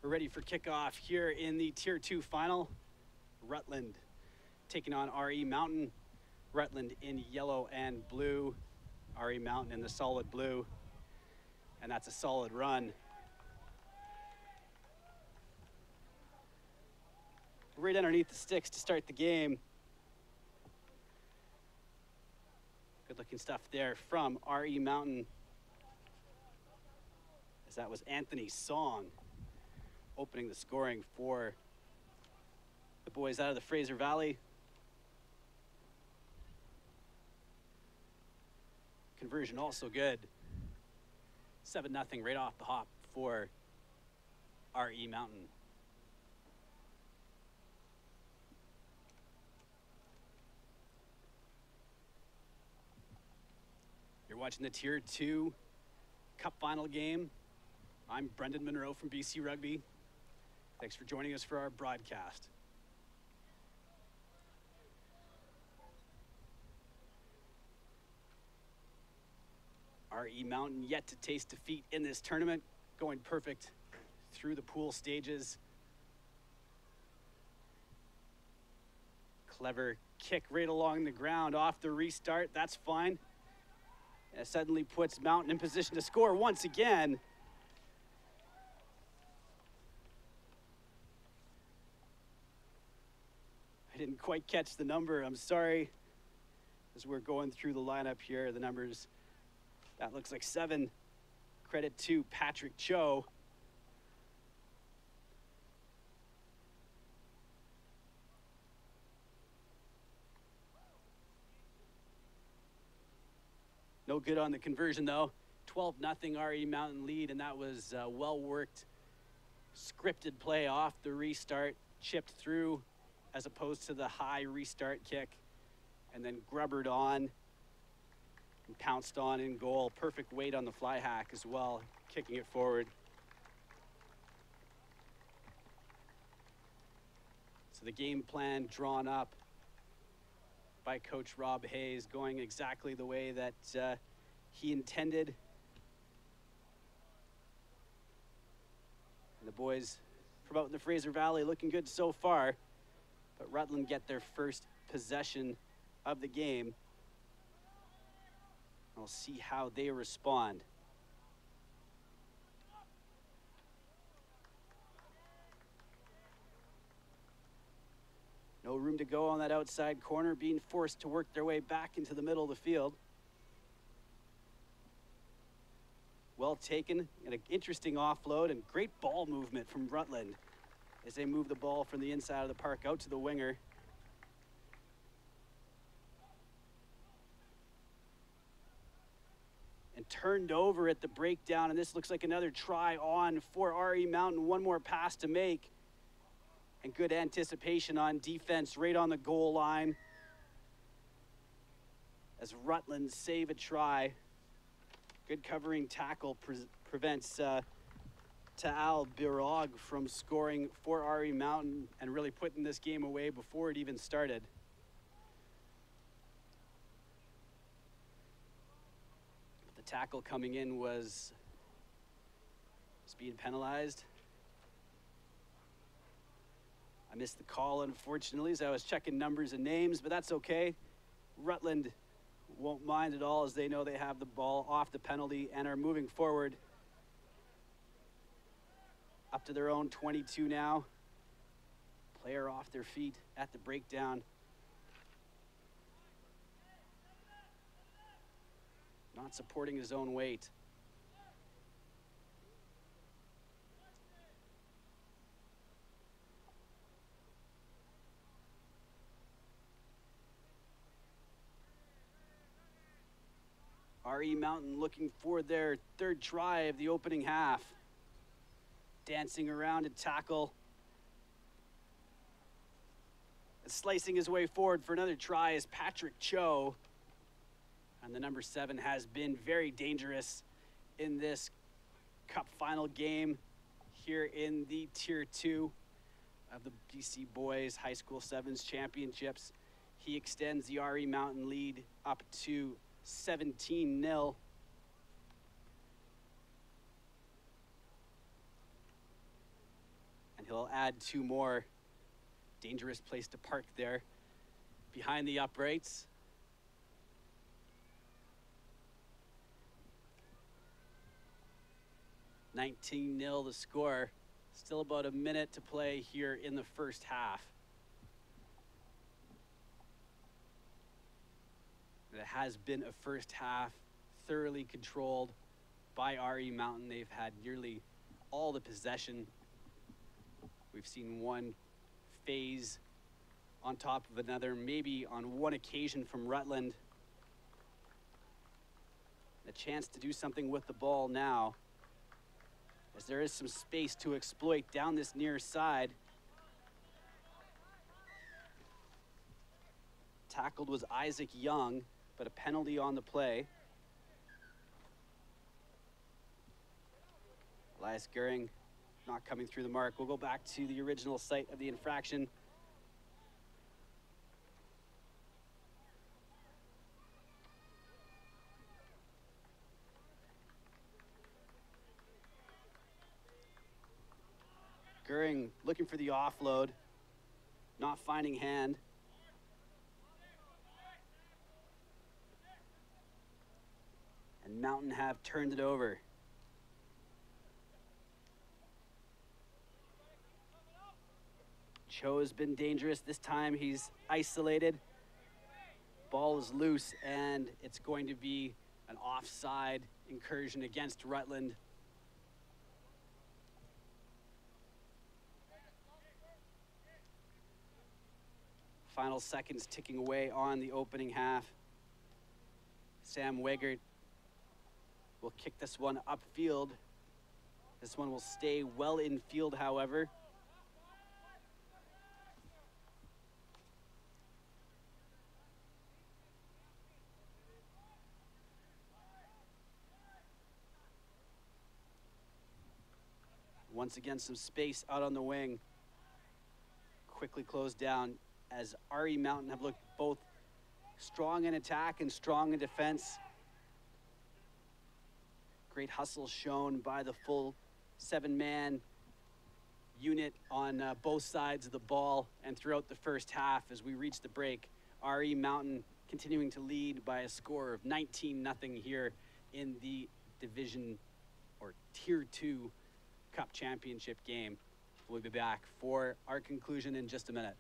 We're ready for kickoff here in the Tier 2 final. Rutland taking on RE Mountain. Rutland in yellow and blue. RE Mountain in the solid blue. And that's a solid run. Right underneath the sticks to start the game. Good looking stuff there from RE Mountain. As that was Anthony Song opening the scoring for the boys out of the Fraser Valley. Conversion also good. 7-0 right off the hop for RE Mountain. You're watching the Tier 2 Cup final game. I'm Brendan Monroe from BC Rugby. Thanks for joining us for our broadcast. RE Mountain yet to taste defeat in this tournament, going perfect through the pool stages. Clever kick right along the ground off the restart, that's fine. It suddenly puts Mountain in position to score once again. I didn't quite catch the number, I'm sorry. As we're going through the lineup here, the numbers, that looks like 7. Credit to Patrick Cho. No good on the conversion though. 12-0 RE Mountain lead, and that was well-worked, scripted play off the restart, chipped through as opposed to the high restart kick, and then grubbered on and pounced on in goal. Perfect weight on the fly hack as well, kicking it forward. So the game plan drawn up by Coach Rob Hayes, going exactly the way that he intended. And the boys from out in the Fraser Valley looking good so far, but Rutland get their first possession of the game. We'll see how they respond. No room to go on that outside corner, being forced to work their way back into the middle of the field. Well taken, and an interesting offload, and great ball movement from Rutland as they move the ball from the inside of the park out to the winger. And turned over at the breakdown, and this looks like another try on for RE Mountain. One more pass to make. And good anticipation on defense right on the goal line as Rutland save a try. Good covering tackle prevents Taal Birog from scoring for RE Mountain and really putting this game away before it even started. The tackle coming in was being penalized. I missed the call, unfortunately, as I was checking numbers and names, but that's okay. Rutland won't mind at all as they know they have the ball off the penalty and are moving forward up to their own 22 now. Player off their feet at the breakdown. Not supporting his own weight. RE Mountain looking for their third try of the opening half. Dancing around to tackle. And slicing his way forward for another try is Patrick Cho. And the number 7 has been very dangerous in this Cup final game here in the Tier 2 of the BC Boys High School Sevens Championships. He extends the RE Mountain lead up to 17-0. he'll add 2 more. Dangerous place to park there behind the uprights. $19-0 the score. Still about a minute to play here in the first half. It has been a first half thoroughly controlled by RE Mountain. They've had nearly all the possession. We've seen one phase on top of another, maybe on one occasion from Rutland. A chance to do something with the ball now, as there is some space to exploit down this near side. Tackled was Isaac Young, but a penalty on the play. Elias Goering not coming through the mark. We'll go back to the original site of the infraction. Goering looking for the offload, not finding hand. And Mountain have turned it over. Cho has been dangerous. This time he's isolated. Ball is loose, and it's going to be an offside incursion against Rutland. Final seconds ticking away on the opening half. Sam Wegert will kick this one upfield. This one will stay well in field, however. Once again, some space out on the wing. Quickly closed down, as RE Mountain have looked both strong in attack and strong in defense. Great hustle shown by the full 7-man unit on both sides of the ball and throughout the first half. As we reach the break, RE Mountain continuing to lead by a score of 19-0 here in the Division or Tier 2 Cup Championship game. We'll be back for our conclusion in just a minute.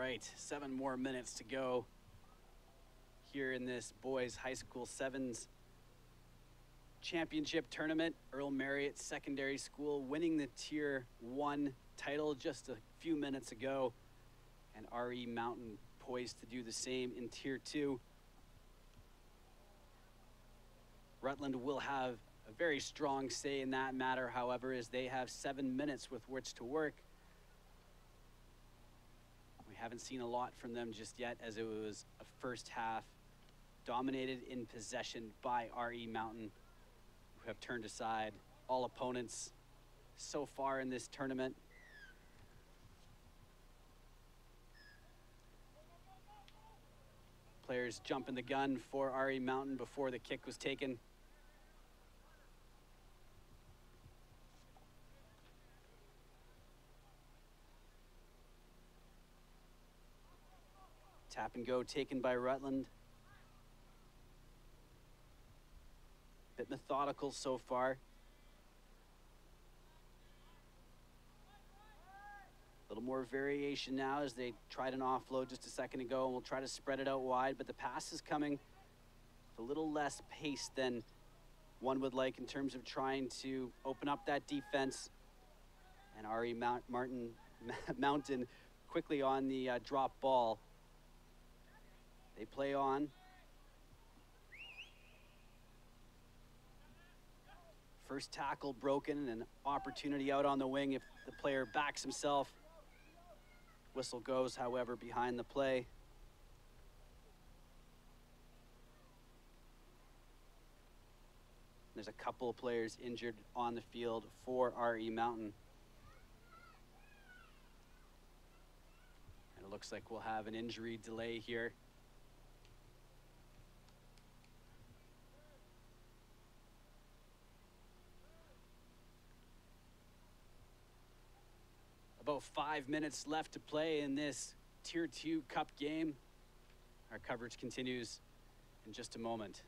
right, 7 more minutes to go here in this boys high school sevens championship tournament. Earl Marriott Secondary School winning the Tier 1 title just a few minutes ago, and RE Mountain poised to do the same in Tier 2. Rutland will have a very strong say in that matter, however, as they have 7 minutes with which to work. We haven't seen a lot from them just yet, as it was a first half dominated in possession by RE Mountain, who have turned aside all opponents so far in this tournament. Players jumping the gun for RE Mountain before the kick was taken. Tap and go taken by Rutland. Bit methodical so far. A little more variation now as they tried an offload just a second ago, and we'll try to spread it out wide, but the pass is coming with a little less pace than one would like in terms of trying to open up that defense. And RE Mountain quickly on the drop ball. They play on. First tackle broken, and an opportunity out on the wing if the player backs himself. Whistle goes, however, behind the play. There's a couple of players injured on the field for RE Mountain. And it looks like we'll have an injury delay here. About 5 minutes left to play in this Tier 2 Cup game. Our coverage continues in just a moment.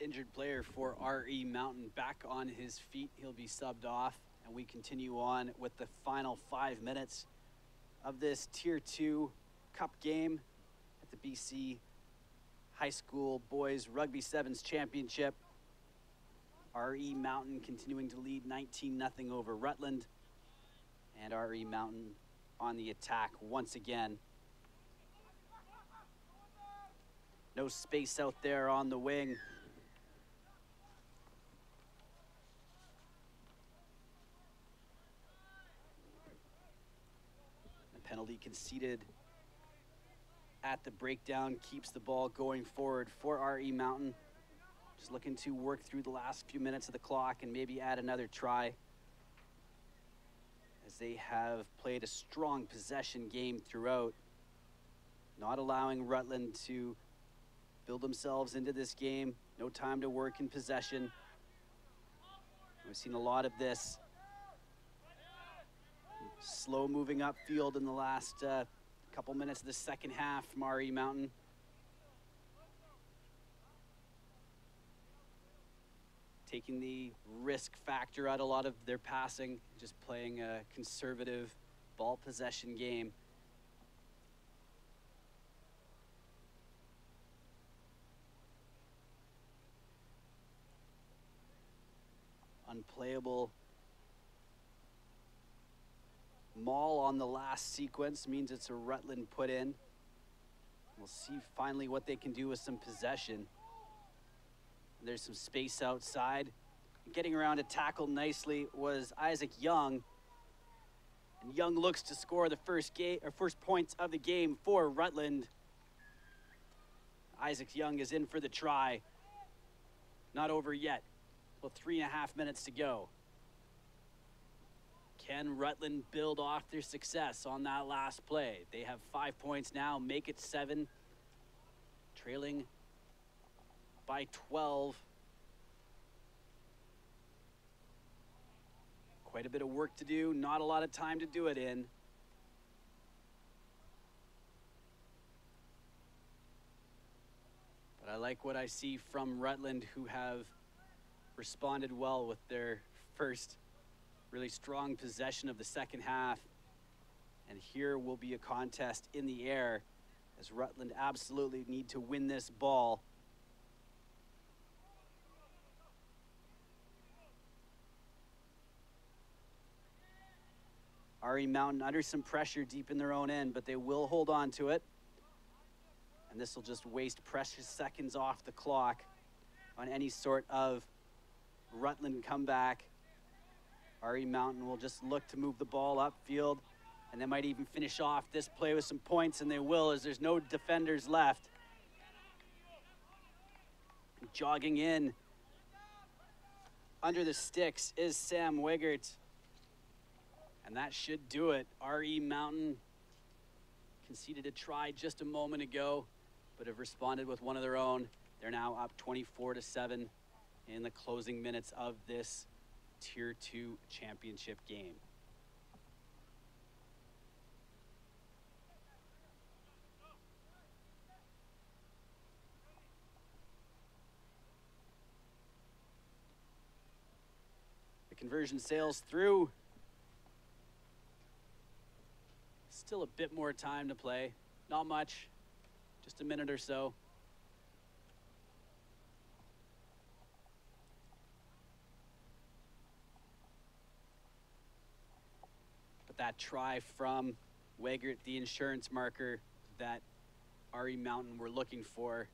injured player for RE Mountain back on his feet. He'll be subbed off, and we continue on with the final 5 minutes of this Tier 2 Cup game at the BC High School Boys Rugby Sevens Championship. RE Mountain continuing to lead 19-0 over Rutland, and RE Mountain on the attack once again. No space out there on the wing. The penalty conceded at the breakdown keeps the ball going forward for RE Mountain. Just looking to work through the last few minutes of the clock and maybe add another try, as they have played a strong possession game throughout, not allowing Rutland to build themselves into this game. No time to work in possession. We've seen a lot of this. Slow moving upfield in the last couple minutes of the second half from RE Mountain. Taking the risk factor out a lot of their passing, just playing a conservative ball possession game. Unplayable maul on the last sequence means it's a Rutland put in. We'll see finally what they can do with some possession. There's some space outside. Getting around to tackle nicely was Isaac Young. And Young looks to score the first points of the game for Rutland. Isaac Young is in for the try. Not over yet. Well, 3.5 minutes to go. Can Rutland build off their success on that last play? They have 5 points now, make it 7. Trailing by 12. Quite a bit of work to do, not a lot of time to do it in. But I like what I see from Rutland, who have responded well with their first really strong possession of the second half. And here will be a contest in the air, as Rutland absolutely need to win this ball. RE Mountain under some pressure deep in their own end, but they will hold on to it. And this will just waste precious seconds off the clock on any sort of Rutland comeback. RE Mountain will just look to move the ball upfield, and they might even finish off this play with some points, and they will, as there's no defenders left. Jogging in under the sticks is Sam Wigert, and that should do it. RE Mountain conceded a try just a moment ago, but have responded with one of their own. They're now up 24-7 in the closing minutes of this Tier 2 championship game. The conversion sails through. Still a bit more time to play. Not much, just a minute or so. That try from Wegert, the insurance marker that RE Mountain were looking for.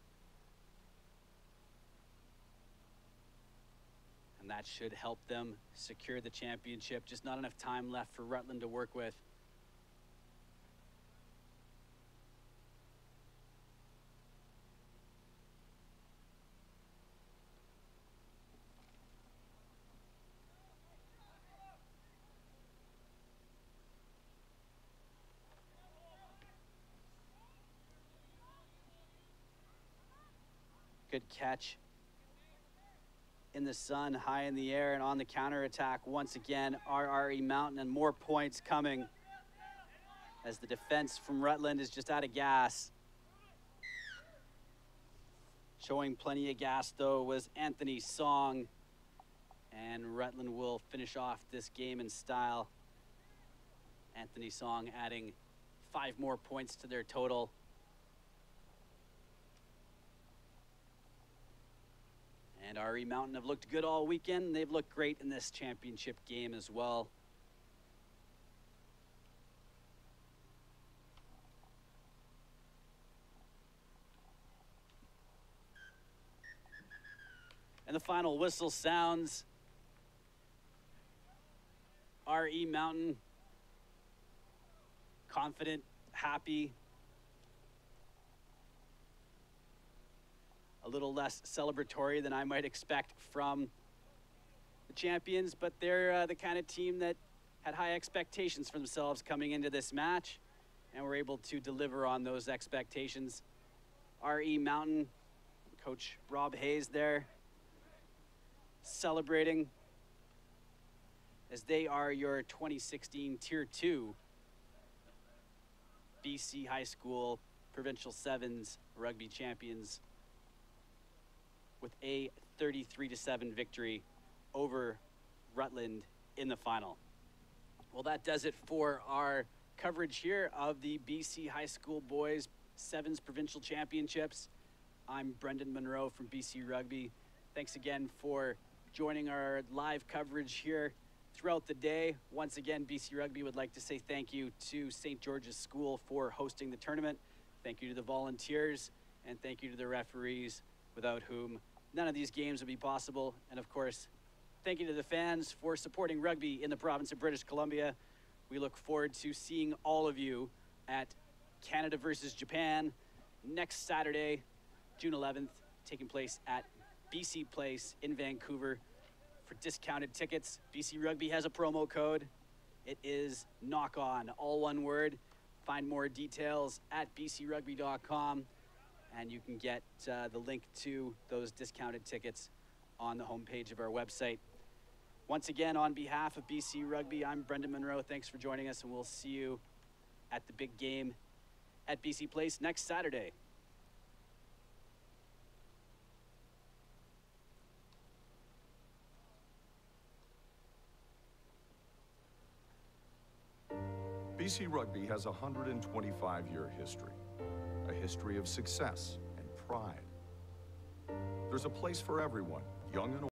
And that should help them secure the championship. Just not enough time left for Rutland to work with. Good catch in the sun, high in the air, and on the counterattack once again, RE Mountain, and more points coming as the defense from Rutland is just out of gas. Showing plenty of gas, though, was Anthony Song. And Rutland will finish off this game in style. Anthony Song adding 5 more points to their total. And RE Mountain have looked good all weekend. They've looked great in this championship game as well. And the final whistle sounds. RE Mountain, confident, happy, a little less celebratory than I might expect from the champions, but they're the kind of team that had high expectations for themselves coming into this match, and were able to deliver on those expectations. RE Mountain, Coach Rob Hayes there, celebrating as they are your 2016 Tier 2 BC High School Provincial Sevens rugby champions with a 33-7 victory over Rutland in the final. Well, that does it for our coverage here of the BC High School Boys Sevens Provincial Championships. I'm Brendan Monroe from BC Rugby. Thanks again for joining our live coverage here throughout the day. Once again, BC Rugby would like to say thank you to St. George's School for hosting the tournament. Thank you to the volunteers, and thank you to the referees, without whom none of these games would be possible. And of course, thank you to the fans for supporting rugby in the province of British Columbia. We look forward to seeing all of you at Canada versus Japan next Saturday, June 11th, taking place at BC Place in Vancouver. For discounted tickets, BC Rugby has a promo code. It is Knock On, all one word. Find more details at bcrugby.com, and you can get the link to those discounted tickets on the homepage of our website. Once again, on behalf of BC Rugby, I'm Brendan Monroe. Thanks for joining us, and we'll see you at the big game at BC Place next Saturday. BC Rugby has a 125-year history, a history of success and pride. There's a place for everyone, young and old.